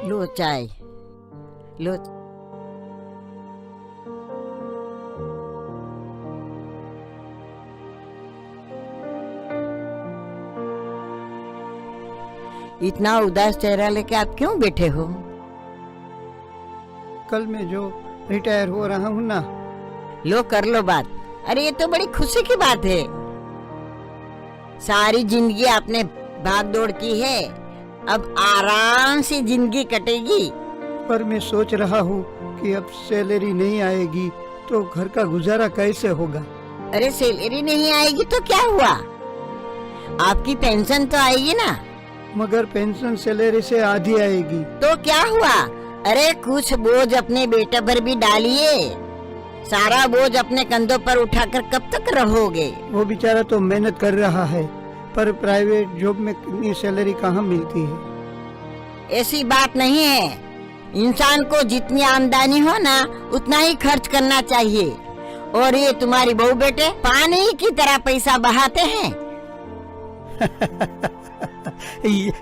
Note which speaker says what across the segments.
Speaker 1: लो चाय लो। इतना उदास चेहरा लेके आप क्यों बैठे हो?
Speaker 2: कल मैं जो रिटायर हो रहा हूँ ना।
Speaker 1: लो कर लो बात। अरे ये तो बड़ी खुशी की बात है। सारी जिंदगी आपने भाग दौड़ की है, अब आराम से जिंदगी कटेगी।
Speaker 2: पर मैं सोच रहा हूँ कि अब सैलरी नहीं आएगी तो घर का गुजारा कैसे होगा।
Speaker 1: अरे सैलरी नहीं आएगी तो क्या हुआ, आपकी पेंशन तो आएगी ना।
Speaker 2: मगर पेंशन सैलरी से आधी आएगी।
Speaker 1: तो क्या हुआ, अरे कुछ बोझ अपने बेटे पर भी डालिए। सारा बोझ अपने कंधों पर उठाकर कब तक रहोगे?
Speaker 2: वो बेचारा तो मेहनत कर रहा है, पर प्राइवेट जॉब में इतनी सैलरी कहाँ मिलती है।
Speaker 1: ऐसी बात नहीं है, इंसान को जितनी आमदनी हो ना उतना ही खर्च करना चाहिए। और ये तुम्हारी बहू बेटे पानी की तरह पैसा बहाते हैं।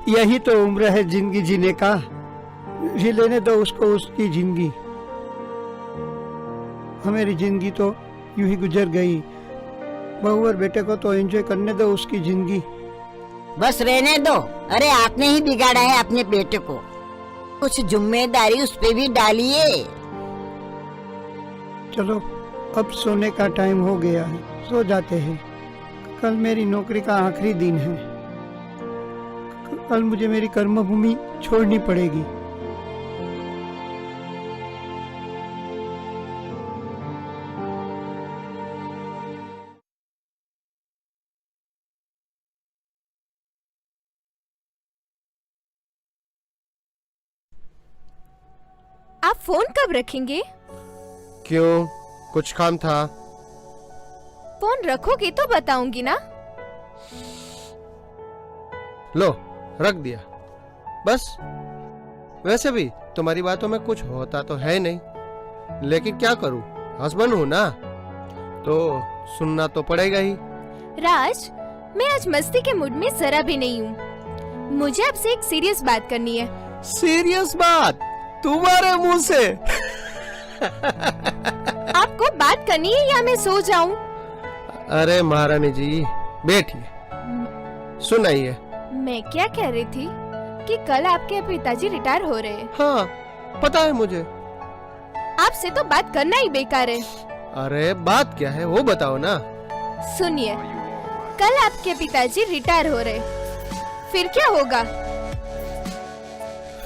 Speaker 2: यही तो उम्र है जिंदगी जीने का। जी लेने दो उसको उसकी जिंदगी। हमारी जिंदगी तो यूं ही गुजर गई। बहू और बेटे को तो एंजॉय करने दो उसकी जिंदगी।
Speaker 1: बस रहने दो। अरे आपने ही बिगाड़ा है अपने बेटे को, कुछ जिम्मेदारी उस पे भी डालिए।
Speaker 2: चलो अब सोने का टाइम हो गया है, सो जाते हैं। कल मेरी नौकरी का आखिरी दिन है। कल मुझे मेरी कर्मभूमि छोड़नी पड़ेगी।
Speaker 3: आप फोन कब रखेंगे?
Speaker 4: क्यों, कुछ काम था?
Speaker 3: फोन रखोगे तो बताऊंगी ना।
Speaker 4: लो रख दिया बस। वैसे भी तुम्हारी बातों में कुछ होता तो है नहीं, लेकिन क्या करूं, हस्बैंड हूं ना, तो सुनना तो पड़ेगा ही।
Speaker 3: राज, मैं आज मस्ती के मूड में जरा भी नहीं हूँ। मुझे आपसे एक सीरियस बात करनी है।
Speaker 4: सीरियस बात तुम्हारे मुंह से?
Speaker 3: आपको बात करनी है या मैं सो जाऊं?
Speaker 4: अरे महारानी जी बैठिए, सुनाइए।
Speaker 3: मैं क्या कह रही थी कि कल आपके पिताजी रिटायर हो रहे हैं।
Speaker 4: हाँ पता है मुझे।
Speaker 3: आपसे तो बात करना ही बेकार है।
Speaker 4: अरे बात क्या है वो बताओ ना।
Speaker 3: सुनिए, कल आपके पिताजी रिटायर हो रहे, फिर क्या होगा?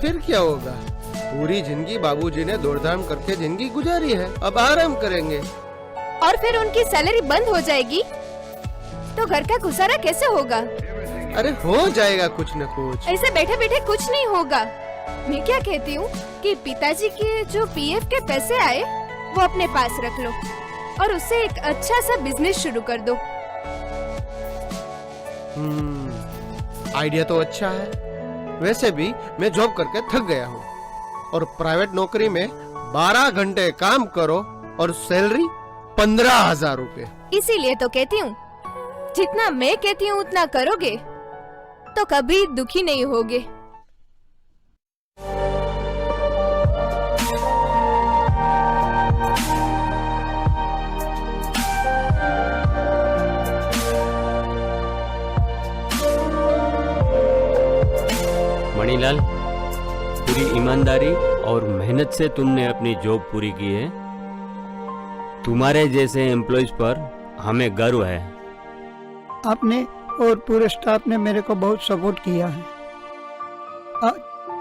Speaker 4: फिर क्या होगा, पूरी जिंदगी बाबूजी ने दौड़धाम करके जिंदगी गुजारी है, अब आराम करेंगे।
Speaker 3: और फिर उनकी सैलरी बंद हो जाएगी तो घर का गुजारा कैसे होगा?
Speaker 4: अरे हो जाएगा कुछ न कुछ।
Speaker 3: ऐसे बैठे बैठे कुछ नहीं होगा। मैं क्या कहती हूँ कि पिताजी के जो पीएफ के पैसे आए वो अपने पास रख लो और उससे एक अच्छा सा बिजनेस शुरू कर दो।
Speaker 4: आइडिया तो अच्छा है। वैसे भी मैं जॉब करके थक गया हूँ और प्राइवेट नौकरी में 12 घंटे काम करो और सैलरी 15,000 रुपए।
Speaker 3: इसीलिए तो कहती हूँ, जितना मैं कहती हूँ उतना करोगे तो कभी दुखी नहीं होगे।
Speaker 5: मणिलाल, पूरी ईमानदारी और मेहनत से तुमने अपनी जॉब पूरी की है। तुम्हारे जैसे एम्प्लॉइज पर हमें गर्व है।
Speaker 2: आपने और पूरे स्टाफ ने मेरे को बहुत सपोर्ट किया है।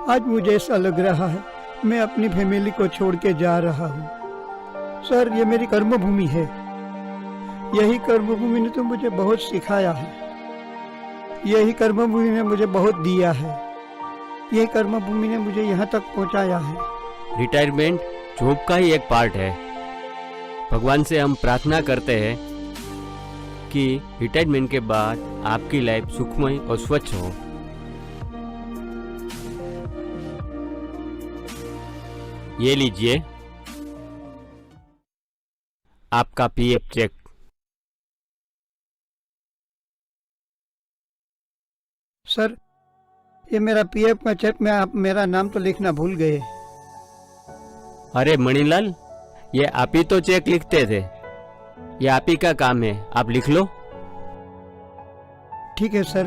Speaker 2: आज मुझे ऐसा लग रहा है मैं अपनी फैमिली को छोड़ के जा रहा हूँ। सर, ये मेरी कर्मभूमि है। यही कर्मभूमि ने तो मुझे बहुत सिखाया है। यही कर्मभूमि ने मुझे बहुत दिया है। यही कर्मभूमि ने मुझे यहाँ तक पहुँचाया है।
Speaker 5: रिटायरमेंट जॉब का ही एक पार्ट है। भगवान से हम प्रार्थना करते हैं कि रिटायरमेंट के बाद आपकी लाइफ सुखमय और स्वच्छ हो। ये लीजिए आपका पीएफ चेक।
Speaker 2: सर, ये मेरा पीएफ का चेक में आप मेरा नाम तो लिखना भूल गए।
Speaker 5: अरे मणिलाल, ये आप ही तो चेक लिखते थे, ये आप ही का काम है, आप लिख लो।
Speaker 2: ठीक है सर,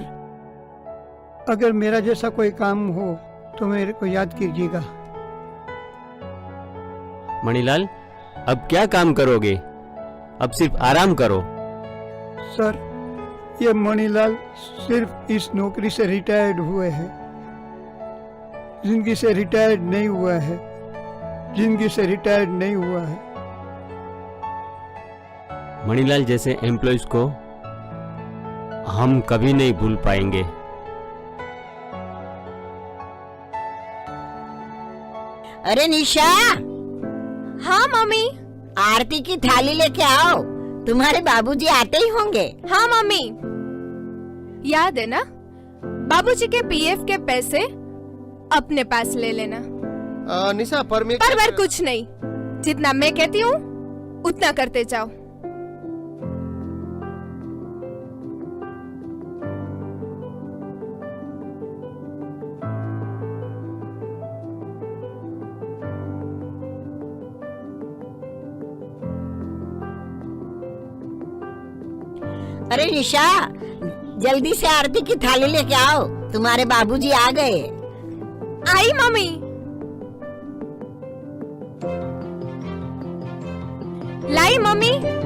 Speaker 2: अगर मेरा जैसा कोई काम हो तो मेरे को याद कीजिएगा।
Speaker 5: मणिलाल, अब क्या काम करोगे? अब सिर्फ आराम करो।
Speaker 2: सर, ये मणिलाल सिर्फ इस नौकरी से रिटायर्ड हुए हैं, जिंदगी से रिटायर्ड नहीं हुआ है, जिंदगी से रिटायर्ड नहीं हुआ है।
Speaker 5: मणिलाल जैसे एम्प्लॉयज को हम कभी नहीं भूल पाएंगे।
Speaker 1: अरे निशा,
Speaker 3: हाँ मम्मी।
Speaker 1: आरती की थाली लेके आओ, तुम्हारे बाबूजी आते ही होंगे।
Speaker 3: हाँ मम्मी, याद है ना, बाबूजी के पीएफ के पैसे अपने पास ले लेना।
Speaker 4: निशा, पर
Speaker 3: कुछ नहीं, जितना मैं कहती हूँ उतना करते जाओ।
Speaker 1: अरे निशा, जल्दी से आरती की थाली लेके आओ, तुम्हारे बाबूजी आ गए।
Speaker 3: आई मम्मी। लाई मम्मी।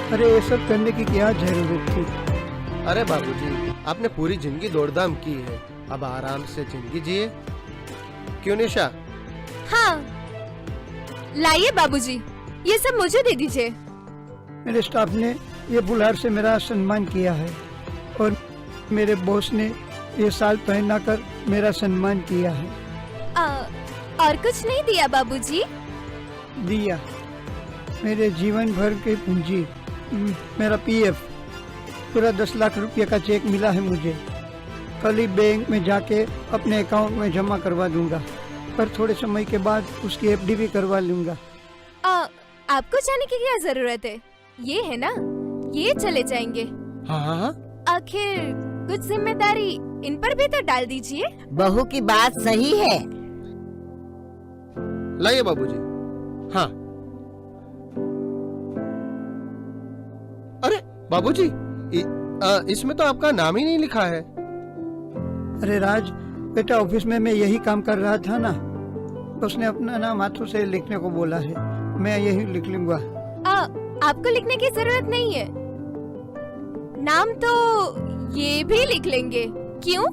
Speaker 2: अरे ये सब करने की क्या जरूरत थी?
Speaker 4: अरे बाबूजी, आपने पूरी जिंदगी दौड़धाम की है, अब आराम से जिंदगी जिए। क्यों निशा?
Speaker 3: हाँ, लाइए बाबूजी, ये सब मुझे दे दीजिए।
Speaker 2: मेरे स्टाफ ने ये बुलार से मेरा सम्मान किया है और मेरे बॉस ने ये साल पहना कर मेरा सम्मान किया है।
Speaker 3: और कुछ नहीं दिया बाबूजी?
Speaker 2: दिया, मेरे जीवन भर की पूंजी, मेरा पीएफ, पूरा 10 लाख रुपए का चेक मिला है मुझे। कल ही बैंक में जाके अपने अकाउंट में जमा करवा दूंगा, पर थोड़े समय के बाद उसकी एफडी भी करवा लूंगा।
Speaker 3: आपको जाने की क्या जरूरत है, ये है ना, ये चले जाएंगे।
Speaker 4: हाँ,
Speaker 3: आखिर कुछ जिम्मेदारी इन पर भी तो डाल दीजिए।
Speaker 1: बहू की बात सही है।
Speaker 4: लाइए बाबूजी। हाँ, अरे बाबूजी, इसमें तो आपका नाम ही नहीं लिखा है।
Speaker 2: अरे राज बेटा, ऑफिस में मैं यही काम कर रहा था ना, उसने अपना नाम हाथों से लिखने को बोला है, मैं यही लिख लूंगा।
Speaker 3: आपको लिखने की जरूरत नहीं है, नाम तो ये भी लिख लेंगे। क्यों?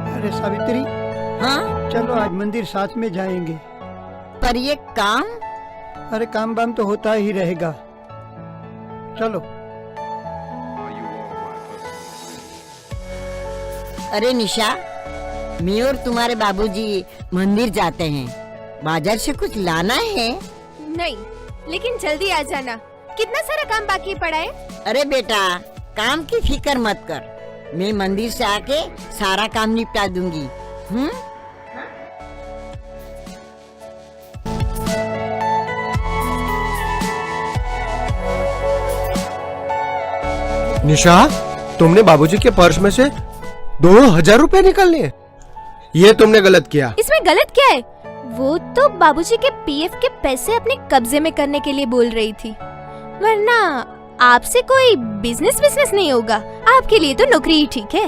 Speaker 2: अरे सावित्री,
Speaker 1: हाँ,
Speaker 2: चलो आज मंदिर साथ में जाएंगे।
Speaker 1: पर ये काम?
Speaker 2: अरे काम वाम तो होता ही रहेगा, चलो।
Speaker 1: अरे निशा, मैं और तुम्हारे बाबूजी मंदिर जाते हैं, बाजार से कुछ लाना है।
Speaker 3: नहीं, लेकिन जल्दी आ जाना, कितना सारा काम बाकी पड़ा है।
Speaker 1: अरे बेटा, काम की फिक्र मत कर, मैं मंदिर से आके सारा काम निपटा दूंगी।
Speaker 4: निशा, तुमने बाबूजी के पर्स में से 2000 रुपए निकाल लिए, ये तुमने गलत किया।
Speaker 3: इसमें गलत क्या है? वो तो बाबूजी के पीएफ के पैसे अपने कब्जे में करने के लिए बोल रही थी, वरना आपसे कोई बिजनेस नहीं होगा, आपके लिए तो नौकरी ही ठीक है।